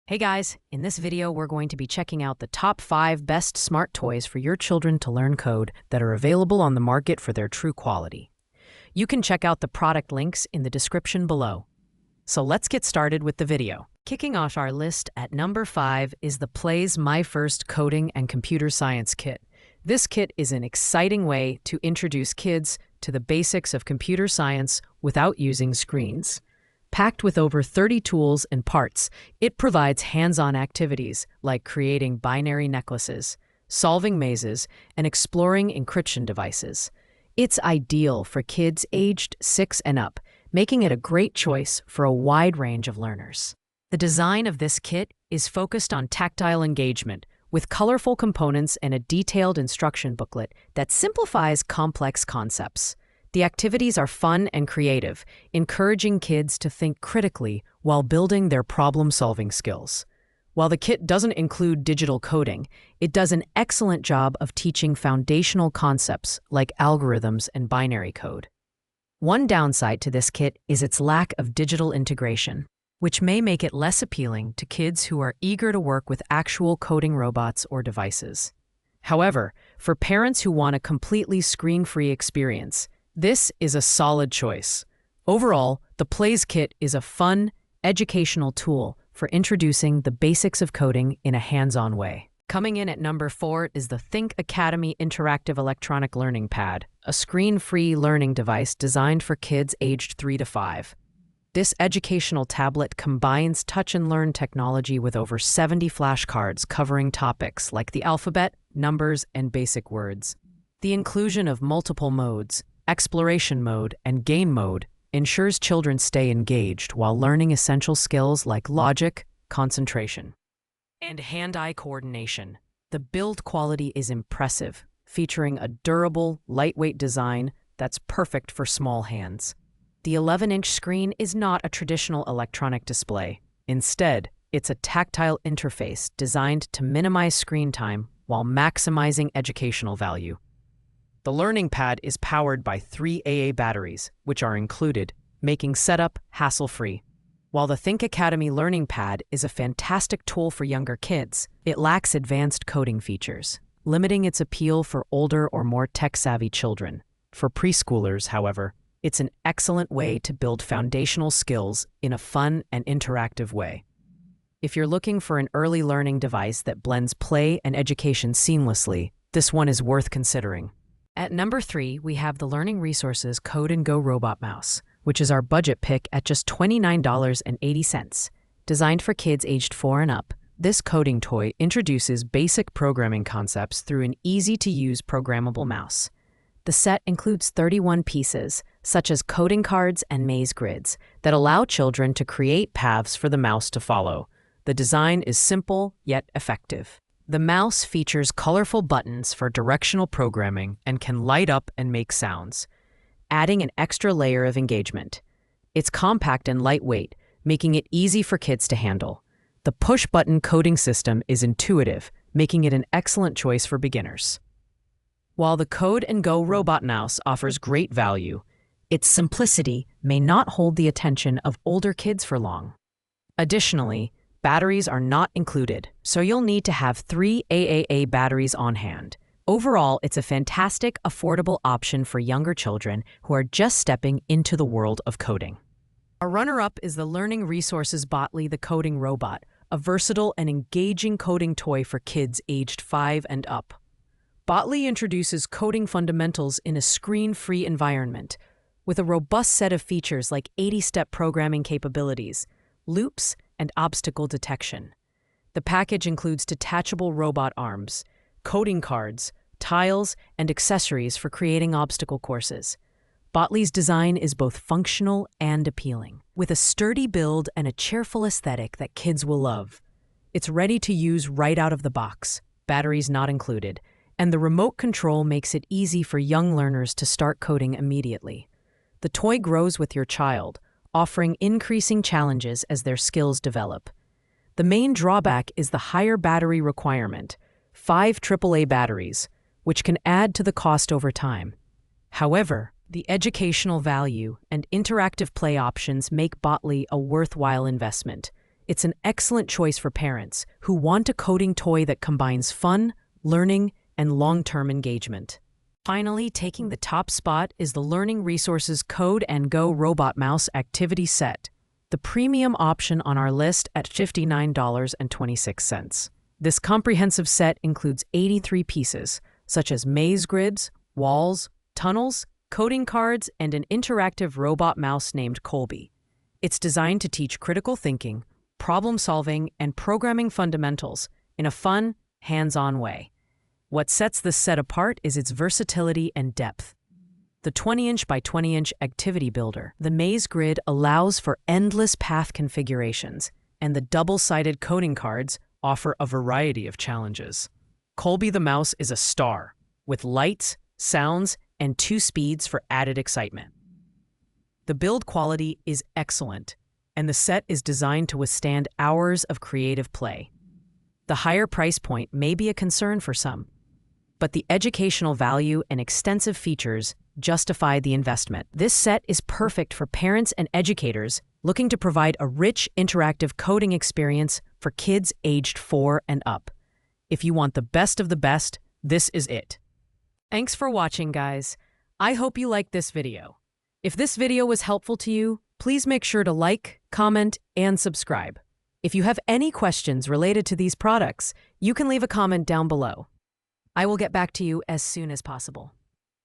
Hey guys, in this video we're going to be checking out the top 5 best smart toys for your children to learn code that are available on the market for their true quality. You can check out the product links in the description below. So let's get started with the video. Kicking off our list at number 5 is the Plays My First Coding and Computer Science Kit. This kit is an exciting way to introduce kids to the basics of computer science without using screens. Packed with over 30 tools and parts, it provides hands-on activities like creating binary necklaces, solving mazes, and exploring encryption devices. It's ideal for kids aged 6 and up, making it a great choice for a wide range of learners. The design of this kit is focused on tactile engagement, with colorful components and a detailed instruction booklet that simplifies complex concepts. The activities are fun and creative, encouraging kids to think critically while building their problem-solving skills. While the kit doesn't include digital coding, it does an excellent job of teaching foundational concepts like algorithms and binary code. One downside to this kit is its lack of digital integration, which may make it less appealing to kids who are eager to work with actual coding robots or devices. However, for parents who want a completely screen-free experience, this is a solid choice. Overall, the Plays Kit is a fun, educational tool for introducing the basics of coding in a hands-on way. Coming in at number 4 is the Think Academy Interactive Electronic Learning Pad, a screen-free learning device designed for kids aged 3 to 5. This educational tablet combines touch and learn technology with over 70 flashcards covering topics like the alphabet, numbers, and basic words. The inclusion of multiple modes, exploration mode, and game mode ensures children stay engaged while learning essential skills like logic, concentration, and hand-eye coordination. The build quality is impressive, featuring a durable, lightweight design that's perfect for small hands. The 11-inch screen is not a traditional electronic display. Instead, it's a tactile interface designed to minimize screen time while maximizing educational value. The Learning Pad is powered by 3 AA batteries, which are included, making setup hassle-free. While the Think Academy Learning Pad is a fantastic tool for younger kids, it lacks advanced coding features, limiting its appeal for older or more tech-savvy children. For preschoolers, however, it's an excellent way to build foundational skills in a fun and interactive way. If you're looking for an early learning device that blends play and education seamlessly, this one is worth considering. At number 3, we have the Learning Resources Code and Go Robot Mouse, which is our budget pick at just $29.80. Designed for kids aged 4 and up, this coding toy introduces basic programming concepts through an easy-to-use programmable mouse. The set includes 31 pieces, such as coding cards and maze grids, that allow children to create paths for the mouse to follow. The design is simple yet effective. The mouse features colorful buttons for directional programming and can light up and make sounds, adding an extra layer of engagement. It's compact and lightweight, making it easy for kids to handle. The push-button coding system is intuitive, making it an excellent choice for beginners. While the Code and Go Robot Mouse offers great value, its simplicity may not hold the attention of older kids for long. Additionally, batteries are not included, so you'll need to have 3 AAA batteries on hand. Overall, it's a fantastic, affordable option for younger children who are just stepping into the world of coding. A runner-up is the Learning Resources Botley the Coding Robot, a versatile and engaging coding toy for kids aged 5 and up. Botley introduces coding fundamentals in a screen-free environment, with a robust set of features like 80-step programming capabilities, loops, and obstacle detection. The package includes detachable robot arms, coding cards, tiles, and accessories for creating obstacle courses. Botley's design is both functional and appealing, with a sturdy build and a cheerful aesthetic that kids will love. It's ready to use right out of the box, batteries not included, and the remote control makes it easy for young learners to start coding immediately. The toy grows with your child, offering increasing challenges as their skills develop. The main drawback is the higher battery requirement, 5 AAA batteries, which can add to the cost over time. However, the educational value and interactive play options make Botley a worthwhile investment. It's an excellent choice for parents who want a coding toy that combines fun, learning, and long-term engagement. Finally, taking the top spot is the Learning Resources Code and Go Robot Mouse Activity Set, the premium option on our list at $59.26. This comprehensive set includes 83 pieces, such as maze grids, walls, tunnels, coding cards, and an interactive robot mouse named Colby. It's designed to teach critical thinking, problem-solving, and programming fundamentals in a fun, hands-on way. What sets this set apart is its versatility and depth. The 20-inch by 20-inch activity builder, the maze grid allows for endless path configurations, and the double-sided coding cards offer a variety of challenges. Colby the mouse is a star, with lights, sounds, and 2 speeds for added excitement. The build quality is excellent, and the set is designed to withstand hours of creative play. The higher price point may be a concern for some, but the educational value and extensive features justify the investment. This set is perfect for parents and educators looking to provide a rich, interactive coding experience for kids aged 4 and up. If you want the best of the best, this is it. Thanks for watching, guys. I hope you liked this video. If this video was helpful to you, please make sure to like, comment, and subscribe. If you have any questions related to these products, you can leave a comment down below. I will get back to you as soon as possible.